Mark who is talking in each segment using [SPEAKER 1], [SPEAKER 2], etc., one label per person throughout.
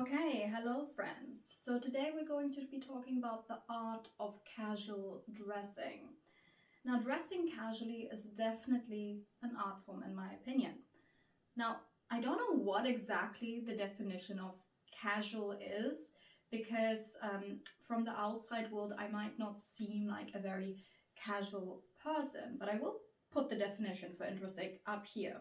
[SPEAKER 1] Okay, hello friends. So today we're going to be talking about the art of casual dressing. Now, dressing casually is definitely an art form in my opinion. Now, I don't know what exactly the definition of casual is because from the outside world I might not seem like a very casual person, but I will put the definition for interest sake up here.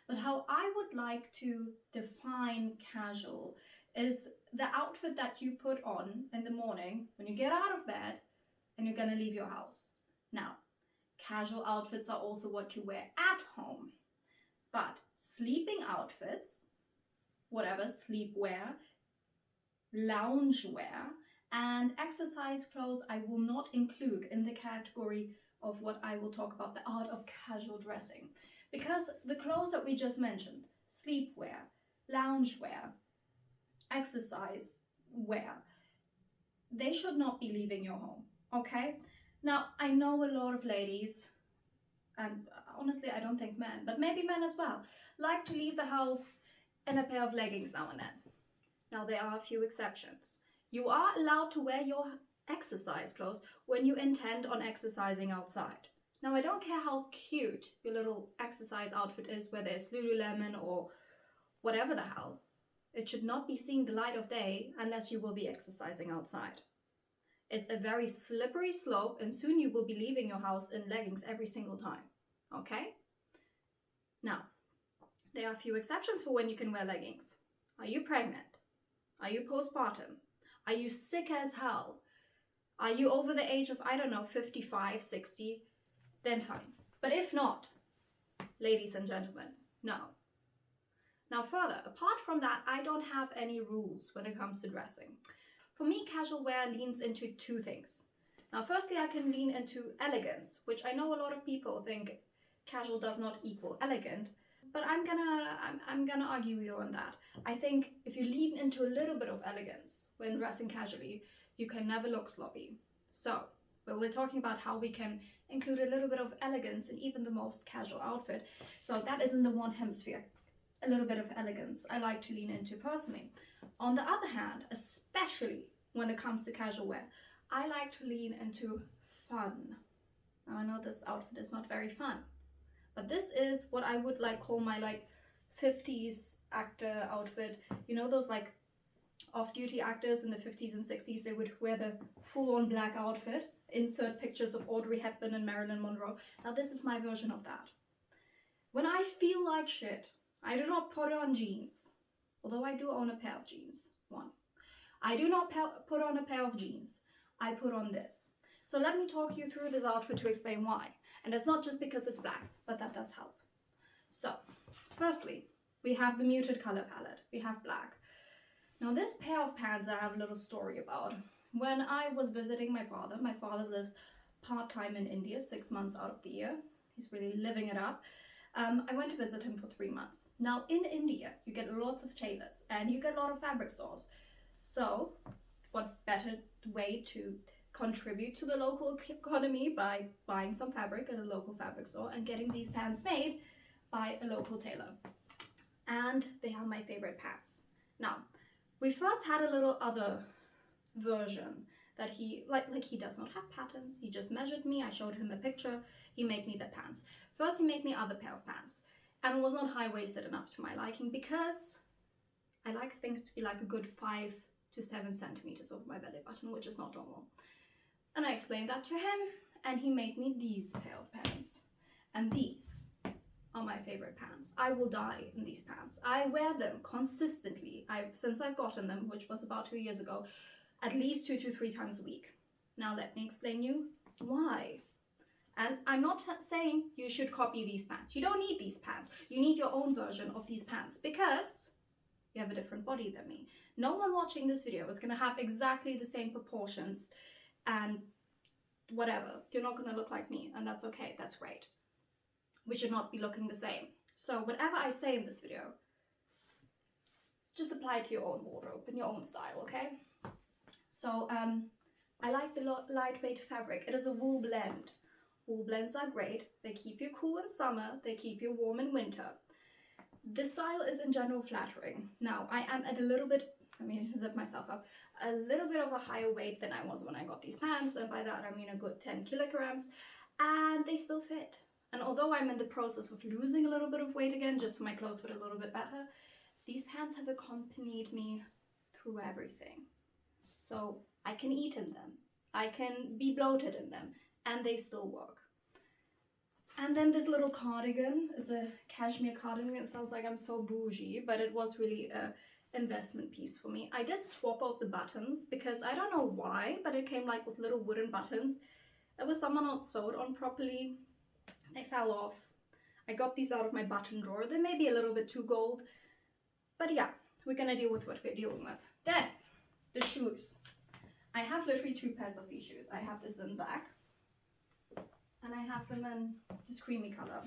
[SPEAKER 1] But how I would like to define casual is the outfit that you put on in the morning when you get out of bed and you're going to leave your house. Now, casual outfits are also what you wear at home, but sleeping outfits, whatever, sleepwear, loungewear, and exercise clothes I will not include in the category of what I will talk about, the art of casual dressing. Because the clothes that we just mentioned, sleepwear, loungewear, exercise wear, they should not be leaving your home, okay? Now, I know a lot of ladies, and honestly, I don't think men, but maybe men as well, like to leave the house in a pair of leggings now and then. Now, there are a few exceptions. You are allowed to wear your exercise clothes when you intend on exercising outside. Now, I don't care how cute your little exercise outfit is, whether it's Lululemon or whatever the hell. It should not be seeing the light of day unless you will be exercising outside. It's a very slippery slope, and soon you will be leaving your house in leggings every single time. Okay? Now, there are a few exceptions for when you can wear leggings. Are you pregnant? Are you postpartum? Are you sick as hell? Are you over the age of, 55, 60? Then fine. But if not, ladies and gentlemen, no. Now further, apart from that, I don't have any rules when it comes to dressing. For me, casual wear leans into two things. Now firstly, I can lean into elegance, which I know a lot of people think casual does not equal elegant, but I'm gonna argue you on that. I think if you lean into a little bit of elegance when dressing casually, you can never look sloppy. So, but we're talking about how we can include a little bit of elegance in even the most casual outfit. So that is in the one hemisphere. A little bit of elegance I like to lean into personally. On the other hand, especially when it comes to casual wear, I like to lean into fun. Now I know this outfit is not very fun, but this is what I would call my 50s actor outfit. You know those off-duty actors in the 50s and 60s, they would wear the full-on black outfit, insert pictures of Audrey Hepburn and Marilyn Monroe. Now this is my version of that. When I feel like shit, I do not put on jeans, although I do own a pair of jeans, one. I do not put on a pair of jeans, I put on this. So let me talk you through this outfit to explain why. And it's not just because it's black, but that does help. So, firstly, we have the muted color palette, we have black. Now this pair of pants I have a little story about. When I was visiting my father lives part-time in India, 6 months out of the year. He's really living it up. I went to visit him for 3 months. Now in India, you get lots of tailors and you get a lot of fabric stores. So what better way to contribute to the local economy by buying some fabric at a local fabric store and getting these pants made by a local tailor. And they are my favorite pants. Now, we first had a little other version that he he does not have patterns. He just measured me, I showed him a picture, he made me the pants. First he made me other pair of pants, and it was not high-waisted enough to my liking because I like things to be like a good 5 to 7 centimeters over my belly button, which is not normal. And I explained that to him, and he made me these pair of pants. And these are my favorite pants. I will die in these pants. I wear them consistently. Since I've gotten them, which was about 2 years ago, at least 2 to 3 times a week. Now let me explain you why. And I'm not saying you should copy these pants. You don't need these pants. You need your own version of these pants because you have a different body than me. No one watching this video is going to have exactly the same proportions and whatever. You're not going to look like me, and that's okay. That's great. We should not be looking the same. So whatever I say in this video, just apply it to your own wardrobe and your own style, okay? So I like the lightweight fabric. It is a wool blend. Wool blends are great. They keep you cool in summer. They keep you warm in winter. The style is in general flattering. Now, I am at a little bit let me zip myself up, a little bit of a higher weight than I was when I got these pants, and by that I mean a good 10 kilograms, and they still fit. And although I'm in the process of losing a little bit of weight again, just so my clothes fit a little bit better, these pants have accompanied me through everything. So I can eat in them, I can be bloated in them, and they still work. And then this little cardigan is a cashmere cardigan. It sounds like I'm so bougie, but it was really a investment piece for me. I did swap out the buttons because I don't know why, but it came like with little wooden buttons. It was somehow not sewed on properly. They fell off. I got these out of my button drawer. They may be a little bit too gold, but yeah, we're gonna deal with what we're dealing with. Then, the shoes. I have literally 2 pairs of these shoes. I have this in black, and I have them in this creamy color,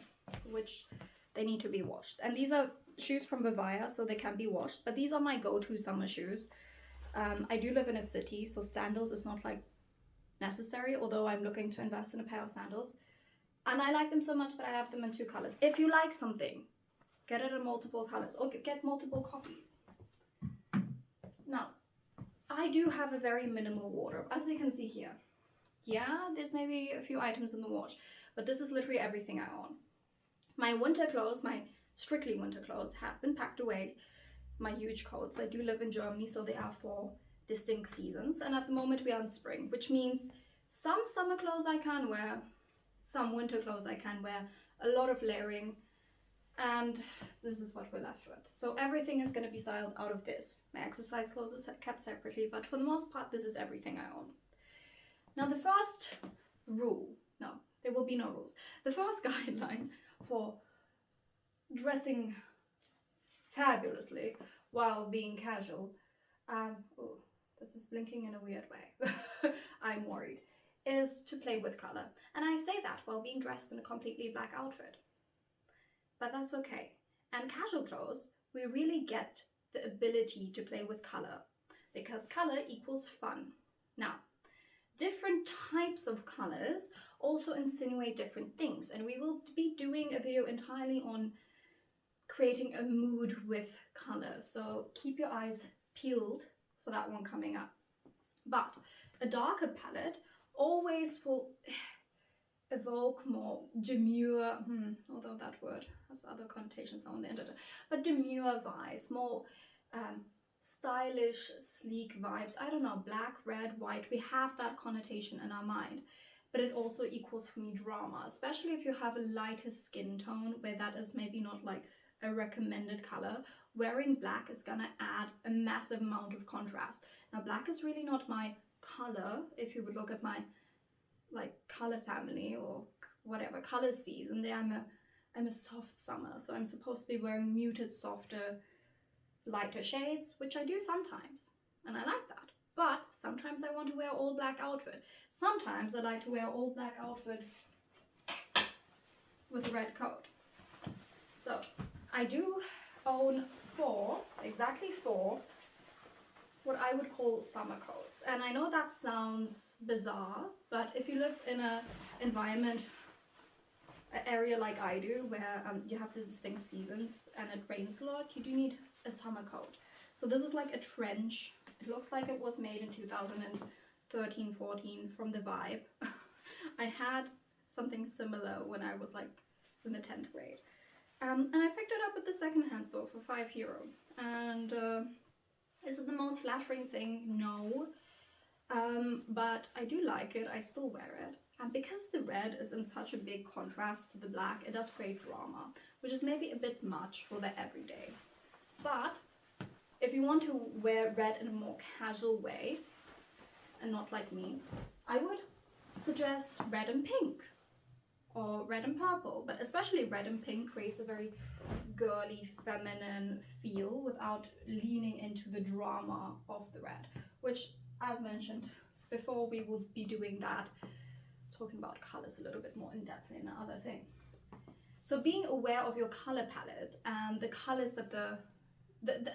[SPEAKER 1] which they need to be washed. And these are shoes from Bavaria, so they can be washed, but these are my go-to summer shoes. I do live in a city, so sandals is not like necessary, although I'm looking to invest in a pair of sandals. And I like them so much that I have them in 2 colors. If you like something, get it in multiple colors or get multiple copies. Now, I do have a very minimal wardrobe, as you can see here. Yeah, there's maybe a few items in the wash, but this is literally everything I own. My winter clothes, my strictly winter clothes, have been packed away. My huge coats, I do live in Germany, so they are for distinct seasons, and at the moment we are in spring, which means some summer clothes I can wear, some winter clothes I can wear, a lot of layering, and this is what we're left with. So everything is going to be styled out of this. My exercise clothes is kept separately, but for the most part this is everything I own. Now the first rule, no, there will be no rules. The first guideline for dressing fabulously while being casual, oh, this is blinking in a weird way, I'm worried, is to play with color. And I say that while being dressed in a completely black outfit. But that's okay. And casual clothes, we really get the ability to play with color, because color equals fun. Now, different types of colors also insinuate different things, and we will be doing a video entirely on creating a mood with color, so keep your eyes peeled for that one coming up. But a darker palette always will evoke more demure, although that word has other connotations on the internet, but demure vibes, more stylish, sleek vibes. I don't know, black, red, white, we have that connotation in our mind, but it also equals for me drama, especially if you have a lighter skin tone where that is maybe not like a recommended color. Wearing black is gonna add a massive amount of contrast. Now black is really not my color. If you would look at my like color family or whatever color season, there I'm a soft summer, so I'm supposed to be wearing muted, softer, lighter shades, which I do sometimes, and I like that. But sometimes I want to wear all black outfit. Sometimes I like to wear all black outfit with a red coat. So I do own exactly four what I would call summer coats. And I know that sounds bizarre, but if you live in an environment, an area like I do, where you have the distinct seasons and it rains a lot, you do need a summer coat. So this is like a trench. It looks like it was made in 2013-14 from the Vibe. I had something similar when I was like in the 10th grade. And I picked it up at the secondhand store for €5. And is it the most flattering thing? No. But I do like it. I still wear it. And because the red is in such a big contrast to the black, it does create drama, which is maybe a bit much for the everyday. But if you want to wear red in a more casual way, and not like me, I would suggest red and pink. Or red and purple, but especially red and pink creates a very girly, feminine feel without leaning into the drama of the red, which, as mentioned before, we will be doing that, talking about colors a little bit more in depth in another thing. So being aware of your color palette and the colors that the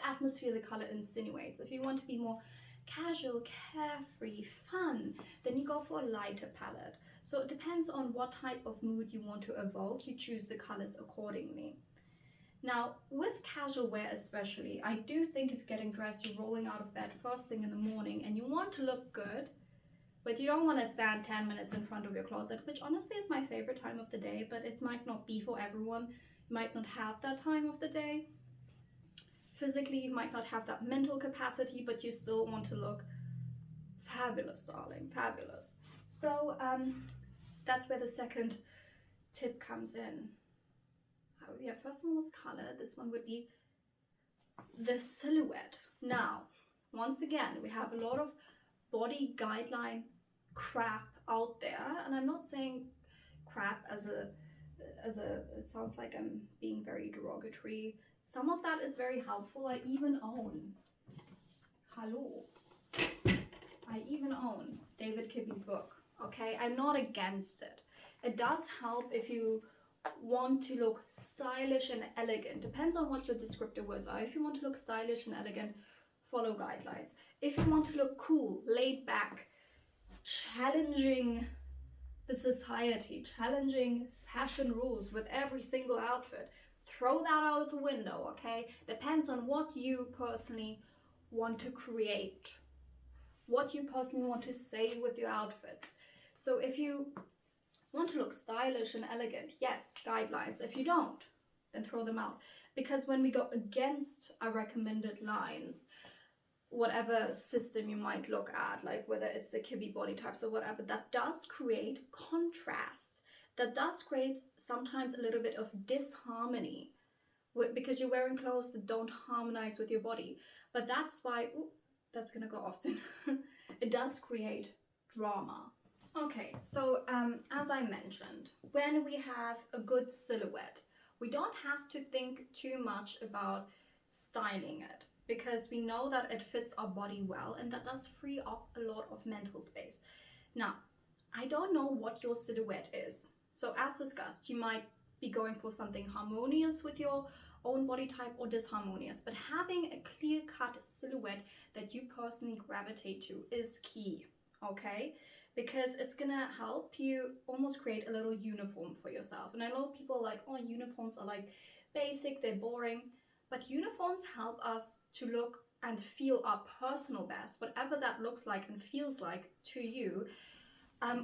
[SPEAKER 1] atmosphere the color insinuates. If you want to be more casual, carefree, fun, then you go for a lighter palette. So it depends on what type of mood you want to evoke. You choose the colors accordingly. Now, with casual wear especially, I do think if getting dressed, you're rolling out of bed first thing in the morning and you want to look good, but you don't want to stand 10 minutes in front of your closet, which honestly is my favorite time of the day, but it might not be for everyone. You might not have that time of the day. Physically, you might not have that mental capacity, but you still want to look fabulous, darling, fabulous. So that's where the second tip comes in. Yeah, first one was color. This one would be the silhouette. Now, once again, we have a lot of body guideline crap out there, and I'm not saying crap as a it sounds like I'm being very derogatory. Some of that is very helpful. I even own David Kibbe's book. Okay, I'm not against it. It does help if you want to look stylish and elegant. Depends on what your descriptive words are. If you want to look stylish and elegant, follow guidelines. If you want to look cool, laid back, challenging the society, challenging fashion rules with every single outfit, throw that out of the window, okay? Depends on what you personally want to create, what you personally want to say with your outfits. So if you want to look stylish and elegant, yes, guidelines. If you don't, then throw them out. Because when we go against our recommended lines, whatever system you might look at, like whether it's the Kibbe body types or whatever, that does create contrast. That does create sometimes a little bit of disharmony because you're wearing clothes that don't harmonize with your body. But that's why, that's gonna go off soon. It does create drama. Okay, so as I mentioned, when we have a good silhouette, we don't have to think too much about styling it because we know that it fits our body well, and that does free up a lot of mental space. Now, I don't know what your silhouette is. So as discussed, you might be going for something harmonious with your own body type or disharmonious, but having a clear-cut silhouette that you personally gravitate to is key, okay? Because it's gonna help you almost create a little uniform for yourself. And I know people are like, oh, uniforms are like basic, they're boring, but uniforms help us to look and feel our personal best, whatever that looks like and feels like to you,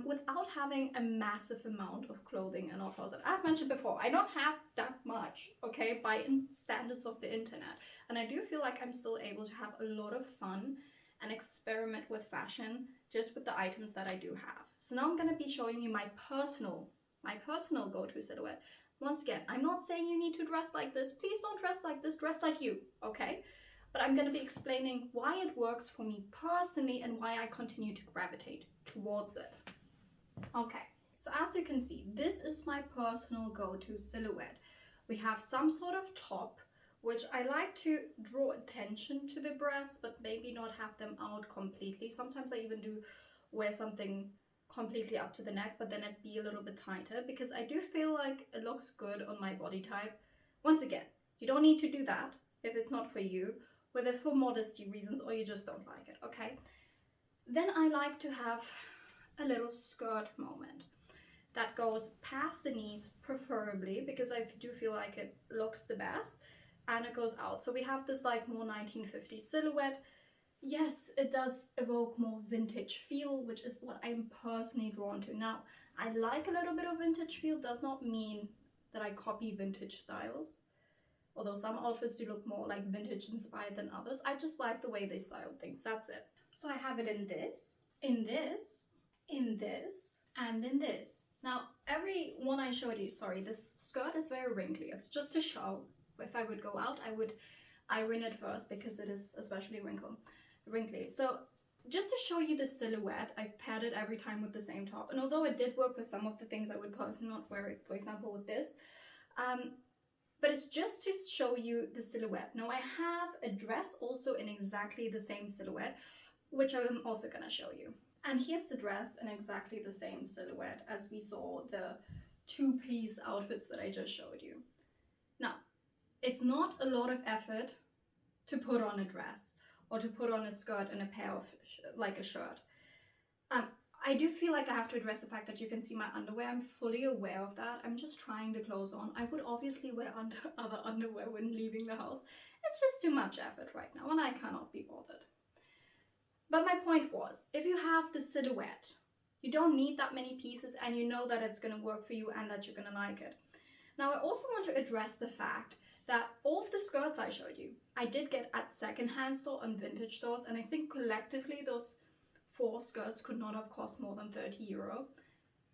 [SPEAKER 1] without having a massive amount of clothing in our closet. As mentioned before, I don't have that much, okay, by standards of the internet. And I do feel like I'm still able to have a lot of fun and experiment with fashion just with the items that I do have. So now I'm gonna be showing you my personal go-to silhouette. Once again, I'm not saying you need to dress like this. Please don't dress like this, dress like you, okay? But I'm gonna be explaining why it works for me personally and why I continue to gravitate towards it. Okay, so as you can see, this is my personal go-to silhouette. We have some sort of top, which I like to draw attention to the breasts, but maybe not have them out completely. Sometimes I even do wear something completely up to the neck, but then it'd be a little bit tighter because I do feel like it looks good on my body type. Once again, you don't need to do that if it's not for you, whether for modesty reasons or you just don't like it, okay? Then I like to have a little skirt moment that goes past the knees, preferably, because I do feel like it looks the best, and it goes out. So we have this like more 1950s silhouette. Yes, it does evoke more vintage feel, which is what I'm personally drawn to. Now, I like a little bit of vintage feel, does not mean that I copy vintage styles. Although some outfits do look more like vintage inspired than others. I just like the way they style things, that's it. So I have it in this, in this, in this, and in this. Now, every one I showed you, sorry, this skirt is very wrinkly. It's just to show. If I would go out, I would iron it first because it is especially wrinkly. So just to show you the silhouette, I've paired it every time with the same top. And although it did work with some of the things, I would personally not wear it, for example, with this. But it's just to show you the silhouette. Now I have a dress also in exactly the same silhouette, which I'm also gonna show you. And here's the dress in exactly the same silhouette as we saw the two-piece outfits that I just showed you. Now, it's not a lot of effort to put on a dress or to put on a skirt and a pair of like a shirt. I do feel like I have to address the fact that you can see my underwear. I'm fully aware of that. I'm just trying the clothes on. I would obviously wear other underwear when leaving the house. It's just too much effort right now and I cannot be bothered. But my point was, if you have the silhouette, you don't need that many pieces and you know that it's going to work for you and that you're going to like it. Now I also want to address the fact that all of the skirts I showed you, I did get at secondhand store and vintage stores, and I think collectively those 4 skirts could not have cost more than 30 euro.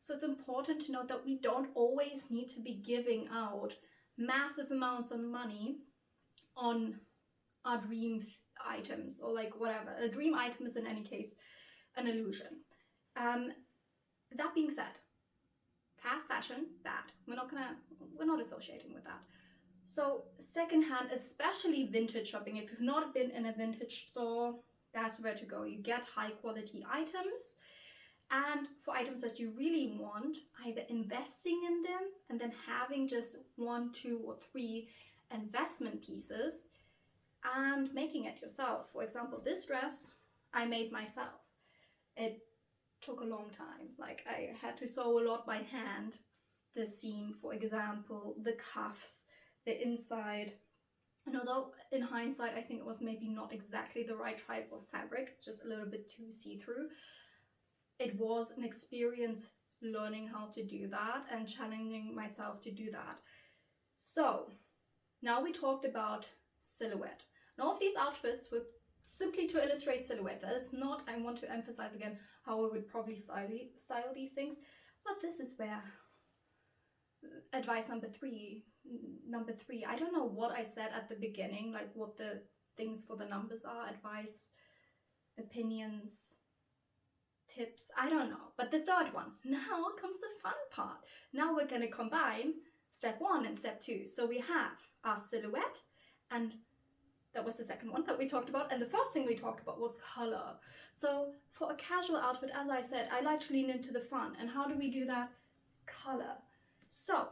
[SPEAKER 1] So it's important to note that we don't always need to be giving out massive amounts of money on our dream items, or like whatever. A dream item is in any case an illusion. That being said, fast fashion, bad. We're not associating with that. So secondhand, especially vintage shopping, if you've not been in a vintage store, that's where to go. You get high quality items, and for items that you really want, either investing in them and then having just 1, 2, or 3 investment pieces and making it yourself. For example, this dress I made myself. It took a long time. Like, I had to sew a lot by hand. The seam, for example, the cuffs, the inside. And although in hindsight I think it was maybe not exactly the right type of fabric, it's just a little bit too see-through, it was an experience learning how to do that and challenging myself to do that. So now we talked about silhouette. And all of these outfits were simply to illustrate silhouette. That is not, I want to emphasize again, how I would probably style these things, but this is where advice number three, I don't know what I said at the beginning, like what the things for the numbers are, advice, opinions, tips, I don't know. But the third one, now comes the fun part. Now we're going to combine step 1 and step 2. So we have our silhouette, and that was the second one that we talked about. And the first thing we talked about was color. So for a casual outfit, as I said, I like to lean into the fun. And how do we do that? Color. So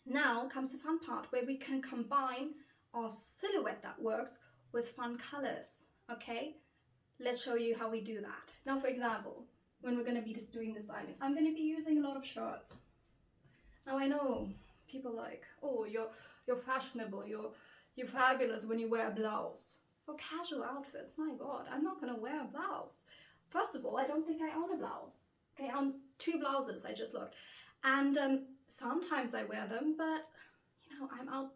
[SPEAKER 1] now comes the fun part where we can combine our silhouette that works with fun colors. Okay, let's show you how we do that. Now, for example, when we're going to be just doing the styling, I'm going to be using a lot of shirts. Now I know people are like, oh, you're fashionable, you're fabulous when you wear a blouse. For casual outfits, my god, I'm not going to wear a blouse. First of all, I don't think I own a blouse. Okay, I own 2 blouses, I just looked. And sometimes I wear them, but you know, I'm out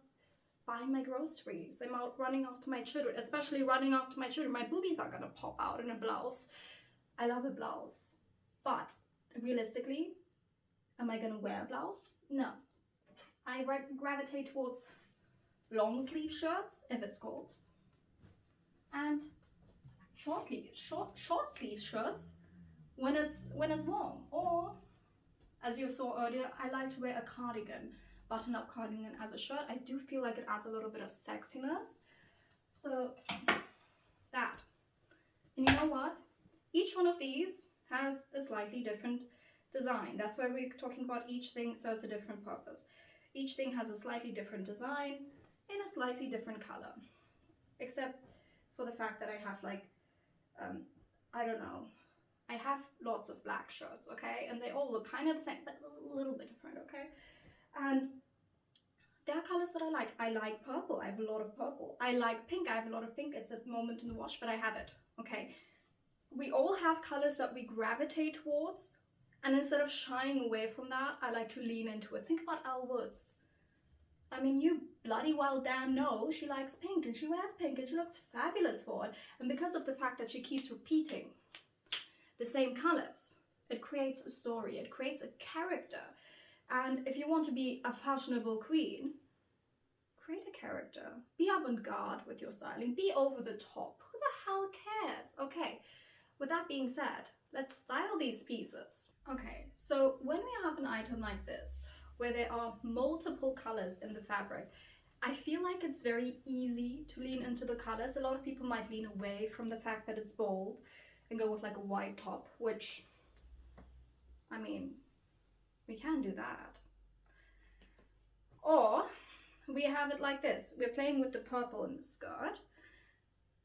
[SPEAKER 1] buying my groceries. I'm out running after my children, especially running after my children. My boobies are gonna pop out in a blouse. I love a blouse, but realistically, am I gonna wear a blouse? No. I gravitate towards long sleeve shirts if it's cold, and short sleeve shirts when it's warm. Or, as you saw earlier, I like to wear a cardigan, button-up cardigan as a shirt. I do feel like it adds a little bit of sexiness. So that. And you know what? Each one of these has a slightly different design. That's why we're talking about each thing serves a different purpose. Each thing has a slightly different design in a slightly different color. Except for the fact that I have like, I don't know, I have lots of black shirts, okay? And they all look kind of the same, but a little bit different, okay? And there are colors that I like. I like purple. I have a lot of purple. I like pink. I have a lot of pink. It's a moment in the wash, but I have it, okay? We all have colors that we gravitate towards. And instead of shying away from that, I like to lean into it. Think about Elle Woods. I mean, you bloody well damn know she likes pink and she wears pink and she looks fabulous for it. And because of the fact that she keeps repeating the same colors, it creates a story, it creates a character. And if you want to be a fashionable queen, create a character. Be avant-garde with your styling, be over the top. Who the hell cares? Okay, with that being said, let's style these pieces. Okay, so when we have an item like this, where there are multiple colors in the fabric, I feel like it's very easy to lean into the colors. A lot of people might lean away from the fact that it's bold and go with like a white top, which, I mean, we can do that. Or we have it like this. We're playing with the purple in the skirt.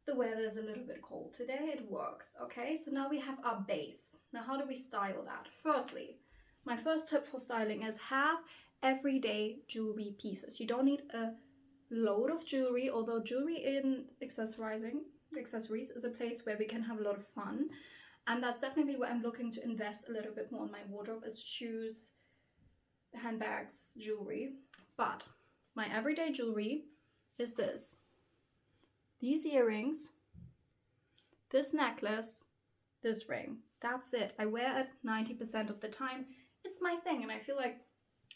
[SPEAKER 1] the weather is a little bit cold today, it works, okay? So now we have our base. Now how do we style that? Firstly, my first tip for styling is have everyday jewelry pieces. You don't need a load of jewelry, although jewelry in accessories is a place where we can have a lot of fun. And that's definitely where I'm looking to invest a little bit more in my wardrobe, is shoes, handbags, jewelry. But my everyday jewelry is this. These earrings, this necklace, this ring. That's it. I wear it 90% of the time. It's my thing, and I feel like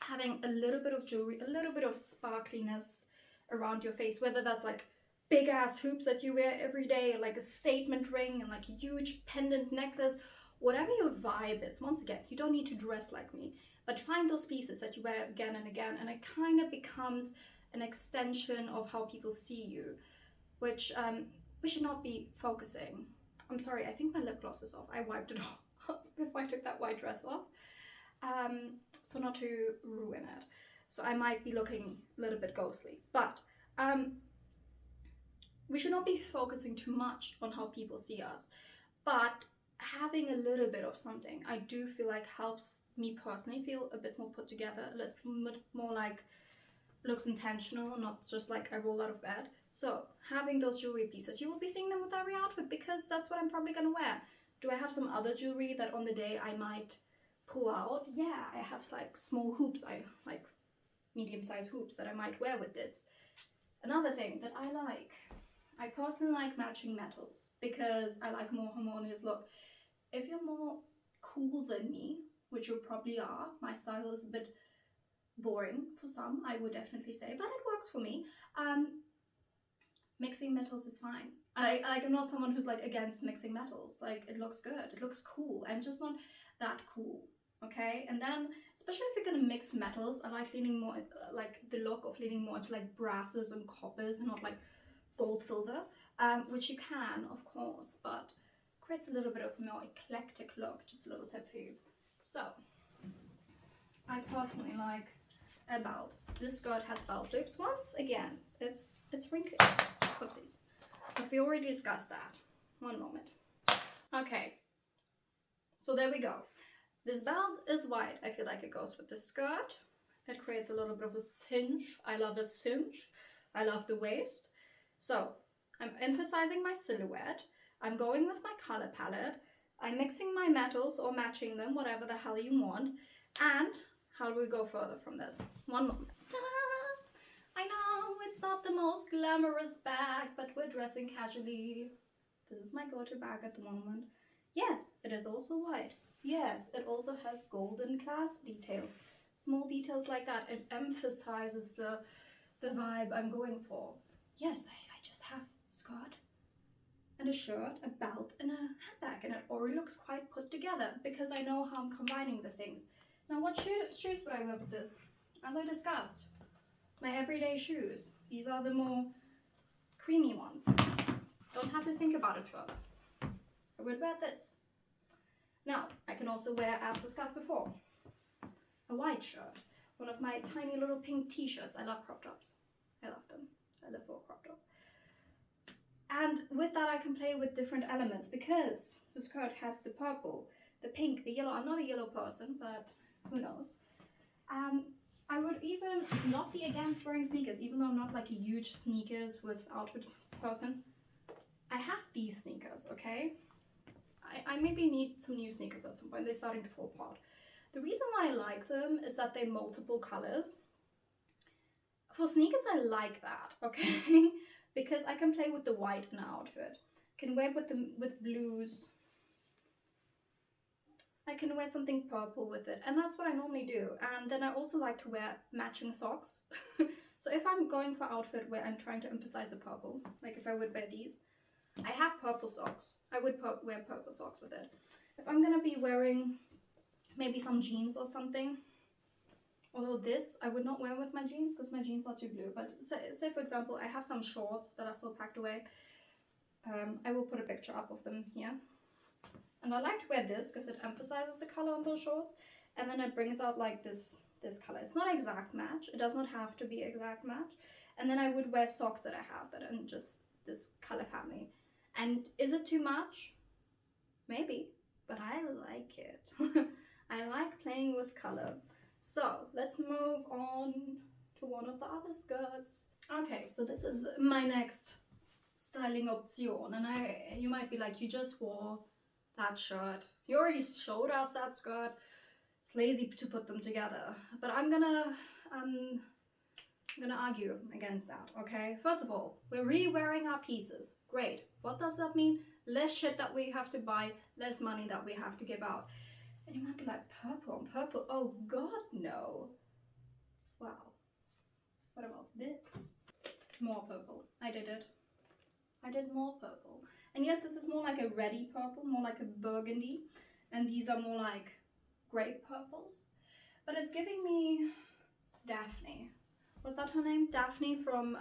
[SPEAKER 1] having a little bit of jewelry, a little bit of sparkliness around your face, whether that's like big ass hoops that you wear every day, like a statement ring and like a huge pendant necklace, whatever your vibe is. Once again, you don't need to dress like me, but find those pieces that you wear again and again, and it kind of becomes an extension of how people see you, which we should not be focusing. I'm sorry, I think my lip gloss is off. I wiped it off before I took that white dress off. So not to ruin it. So I might be looking a little bit ghostly, but we should not be focusing too much on how people see us. But having a little bit of something, I do feel like helps me personally feel a bit more put together, a little bit more like looks intentional, not just like I roll out of bed. So having those jewelry pieces, you will be seeing them with every outfit because that's what I'm probably gonna wear. Do I have some other jewelry that on the day I might pull out? Yeah, I have like small hoops, I like medium-sized hoops that I might wear with this. Another thing that I personally like matching metals because I like a more harmonious look. If you're more cool than me, which you probably are, my style is a bit boring for some, I would definitely say, but it works for me. Mixing metals is fine. I'm not someone who's like against mixing metals. Like, it looks good, it looks cool. I'm just not that cool, okay? And then, especially if you're gonna mix metals, I like leaning more, like the look of leaning more into like brasses and coppers and not like gold, silver, which you can, of course, but creates a little bit of a more eclectic look. Just a little tip for you. So, I personally like a belt. This skirt has belt loops. Once again, it's wrinkly. Whoopsies. But we already discussed that. One moment. Okay. So there we go. This belt is white. I feel like it goes with the skirt. It creates a little bit of a cinch. I love a cinch. I love the waist. So I'm emphasizing my silhouette. I'm going with my color palette. I'm mixing my metals or matching them, whatever the hell you want. And how do we go further from this? One moment. Ta-da! I know it's not the most glamorous bag, but we're dressing casually. This is my go-to bag at the moment. Yes, it is also white. Yes, it also has golden clasp details. Small details like that. It emphasizes the vibe I'm going for. Yes, I just have a skirt and a shirt, a belt, and a handbag, and it already looks quite put together because I know how I'm combining the things. Now, what shoes would I wear with this? As I discussed, my everyday shoes. These are the more creamy ones. Don't have to think about it further. I would wear this. Now, I can also wear, as discussed before, a white shirt. One of my tiny little pink t-shirts. I love crop tops. I love them. I live for a crop top. And with that, I can play with different elements because the skirt has the purple, the pink, the yellow. I'm not a yellow person, but who knows. I would even not be against wearing sneakers, even though I'm not like a huge sneakers with outfit person. I have these sneakers, okay? I maybe need some new sneakers at some point. They're starting to fall apart. The reason why I like them is that they're multiple colors. For sneakers, I like that, okay? Because I can play with the white in an outfit. I can wear with blues. I can wear something purple with it, and that's what I normally do. And then I also like to wear matching socks. So if I'm going for outfit where I'm trying to emphasize the purple, like if I would wear these, I have purple socks. I would wear purple socks with it. If I'm gonna be wearing maybe some jeans or something, although this I would not wear with my jeans because my jeans are too blue, but say for example I have some shorts that are still packed away. I will put a picture up of them here. And I like to wear this because it emphasizes the color on those shorts, and then it brings out like this color. It's not exact match. It does not have to be exact match. And then I would wear socks that I have that are just this color family. And is it too much? Maybe, but I like it. I like playing with color. So let's move on to one of the other skirts. Okay, so this is my next styling option, and you might be like, you just wore that shirt. You already showed us that skirt. It's lazy to put them together, but I'm gonna argue against that, okay? First of all, we're re-wearing our pieces. Great. What does that mean? Less shit that we have to buy, less money that we have to give out. And you might be like, purple on purple? Oh God, no. Wow. What about this? More purple. I did it. I did more purple. And yes, this is more like a reddy purple, more like a burgundy. And these are more like grape purples. But it's giving me Daphne. Was that her name? Daphne from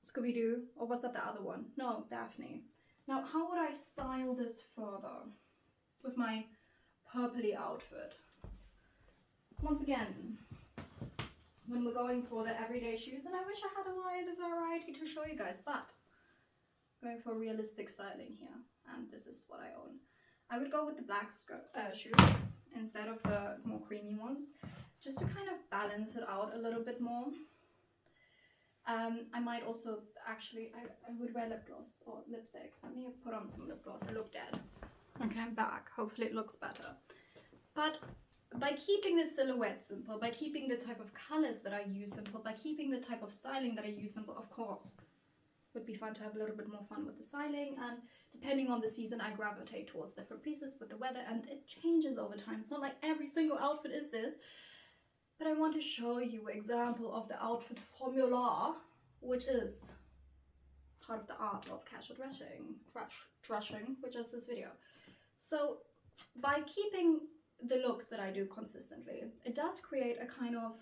[SPEAKER 1] Scooby-Doo? Or was that the other one? No, Daphne. Now, how would I style this further with my purpley outfit? Once again, when we're going for the everyday shoes, and I wish I had a wide variety to show you guys, but going for realistic styling here, and this is what I own. I would go with the black shoes instead of the more creamy ones, just to kind of balance it out a little bit more. I might also, actually, I would wear lip gloss or lipstick. Let me put on some lip gloss. I look dead. Okay, I'm back. Hopefully it looks better. But by keeping the silhouette simple, by keeping the type of colors that I use simple, by keeping the type of styling that I use simple, of course, would be fun to have a little bit more fun with the styling. And depending on the season, I gravitate towards different pieces with the weather, and it changes over time. It's not like every single outfit is this. But I want to show you an example of the outfit formula, which is part of the art of casual dressing, which is this video. So by keeping the looks that I do consistently, it does create a kind of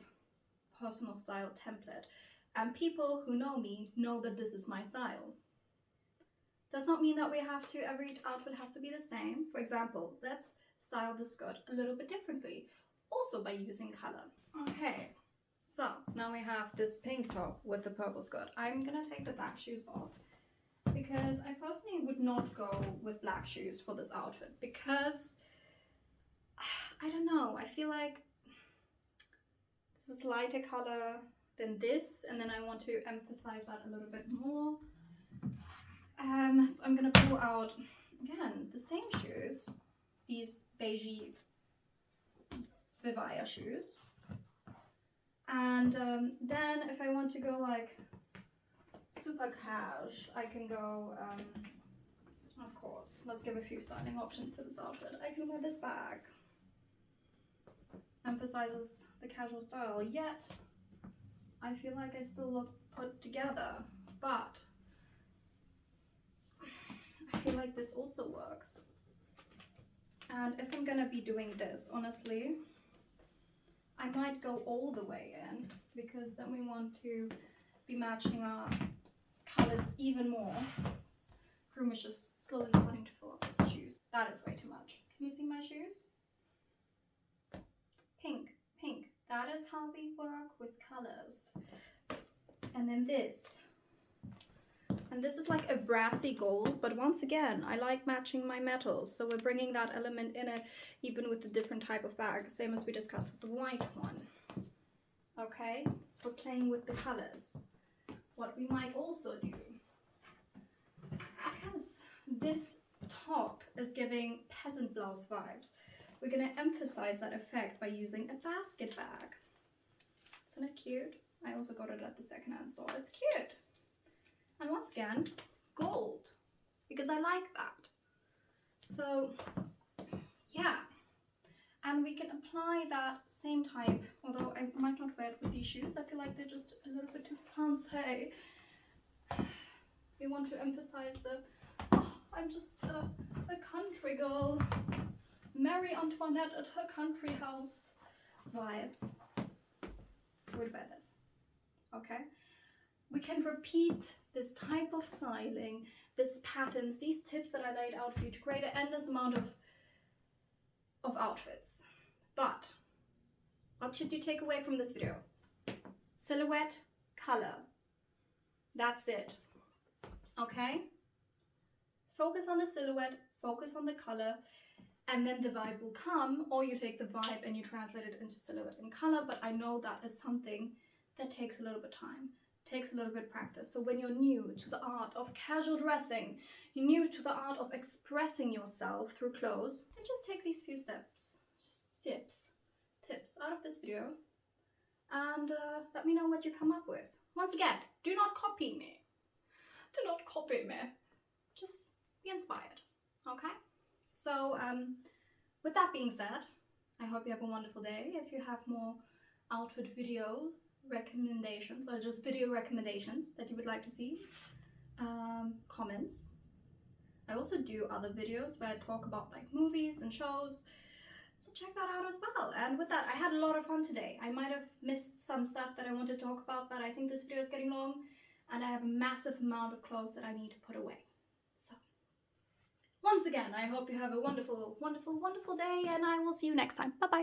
[SPEAKER 1] personal style template. And people who know me know that this is my style. Does not mean that we have to, every outfit has to be the same. For example, let's style the skirt a little bit differently, also by using color. Okay, so now we have this pink top with the purple skirt. I'm gonna take the black shoes off because I personally would not go with black shoes for this outfit because, I don't know, I feel like this is lighter color than this, and then I want to emphasize that a little bit more. So I'm gonna pull out, again, the same shoes, these beigey Vivaya shoes. And then if I want to go like super cash, I can go, of course, let's give a few styling options to this outfit. I can wear this bag. Emphasizes the casual style, yet I feel like I still look put together, but I feel like this also works. And if I'm gonna be doing this, honestly, I might go all the way in, because then we want to be matching our colors even more. Groom is just slowly starting to fill up with the shoes. That is way too much. Can you see my shoes? Pink, pink. That is how we work with colors. And then this. And this is like a brassy gold, but once again, I like matching my metals. So we're bringing that element in it, even with the different type of bag, same as we discussed with the white one. Okay, we're playing with the colors. What we might also do, because this top is giving peasant blouse vibes, we're gonna emphasize that effect by using a basket bag. Isn't it cute? I also got it at the secondhand store. It's cute. And once again, gold, because I like that. So yeah, and we can apply that same type, although I might not wear it with these shoes. I feel like they're just a little bit too fancy. We want to emphasize the, oh, I'm just a country girl, Marie Antoinette at her country house vibes. We'd wear this, okay? We can repeat this type of styling, this patterns, these tips that I laid out for you to create an endless amount of outfits. But what should you take away from this video? Silhouette, color. That's it. Okay? Focus on the silhouette, focus on the color, and then the vibe will come, or you take the vibe and you translate it into silhouette and color. But I know that is something that takes a little bit of time, takes a little bit of practice. So when you're new to the art of casual dressing, you're new to the art of expressing yourself through clothes, then just take these few tips out of this video and let me know what you come up with. Once again, do not copy me. Do not copy me. Just be inspired, okay? So with that being said, I hope you have a wonderful day. If you have more outfit video recommendations or just video recommendations that you would like to see, comments. I also do other videos where I talk about like movies and shows, so check that out as well. And with that, I had a lot of fun today. I might have missed some stuff that I wanted to talk about, but I think this video is getting long and I have a massive amount of clothes that I need to put away. So once again, I hope you have a wonderful, wonderful, wonderful day, and I will see you next time. Bye-bye.